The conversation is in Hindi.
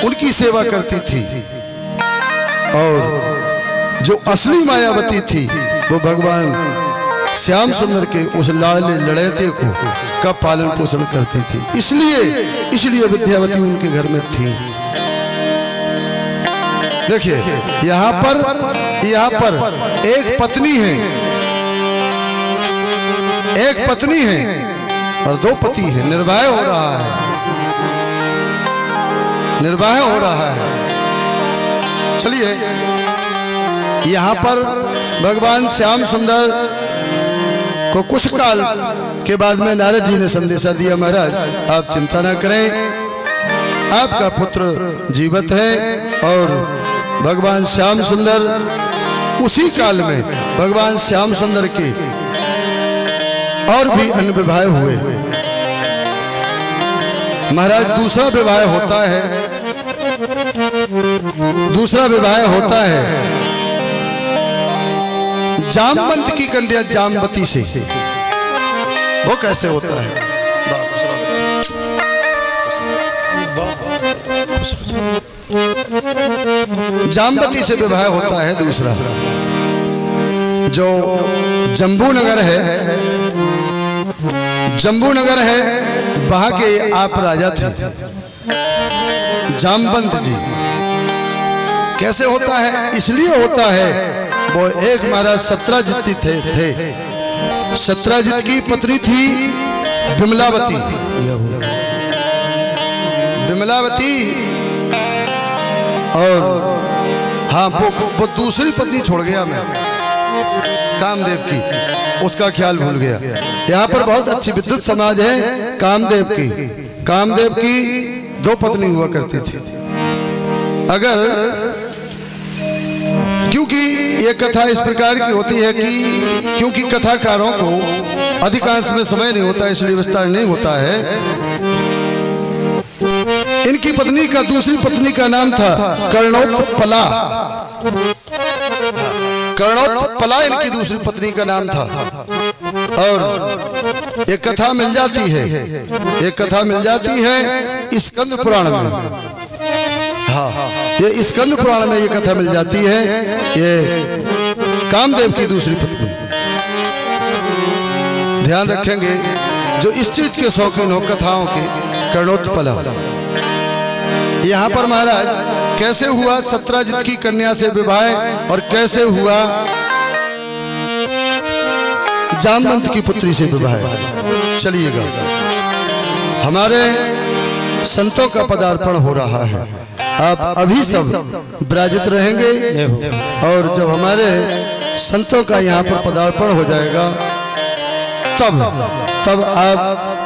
उनकी सेवा करती थी, और जो असली मायावती थी वो भगवान श्याम सुंदर के उस लाडले लड़ैते को का पालन पोषण करती थी। इसलिए विद्यावती उनके घर में थी। देखिए यहाँ पर एक पत्नी है और दो पति हैं। निर्वाह हो रहा है। चलिए यहाँ पर भगवान श्याम सुंदर को कुछ काल के बाद में नारद जी ने संदेशा दिया, महाराज आप चिंता न करें, आपका पुत्र जीवित है। और भगवान श्याम सुंदर उसी काल में भगवान श्याम सुंदर के और भी अन्य विवाह हुए। महाराज दूसरा विवाह होता है जामवंत की कन्या जामवती से। वो कैसे होता है? जामवती से विवाह होता है दूसरा। जो जम्बूनगर है वहां के आप राजा थे जामवंत जी। कैसे होता है? इसलिए होता है वो एक महाराज सत्राजित थे। सत्राजित की पत्नी थी विमलावती। और हाँ वो दूसरी पत्नी छोड़ गया मैं, कामदेव की, उसका ख्याल भूल गया। यहाँ पर बहुत अच्छी विद्युत समाज है कामदेव की दो पत्नी हुआ करती थी। क्योंकि ये कथा इस प्रकार की होती है कि क्योंकि कथाकारों को अधिकांश में समय नहीं होता, इसलिए विस्तार नहीं होता है। इनकी पत्नी का दूसरी पत्नी का नाम था कर्णोत्पला। इनकी दूसरी पत्नी का नाम था। और एक कथा मिल जाती है स्कंद पुराण में। हाँ, ये स्कंद पुराण में ये कथा मिल जाती है। ये कामदेव की दूसरी पत्नी। ध्यान रखेंगे जो इस चीज के शौकीन हो कथाओं के, कर्णोत्पला। यहाँ पर महाराज कैसे हुआ सत्राजित की कन्या से विवाह और कैसे हुआ जामवंत की पुत्री से विवाह। चलिएगा, हमारे संतों का पदार्पण हो रहा है। आप अभी सब विराजित रहेंगे और जब हमारे संतों का यहाँ पर पदार्पण हो जाएगा तब आप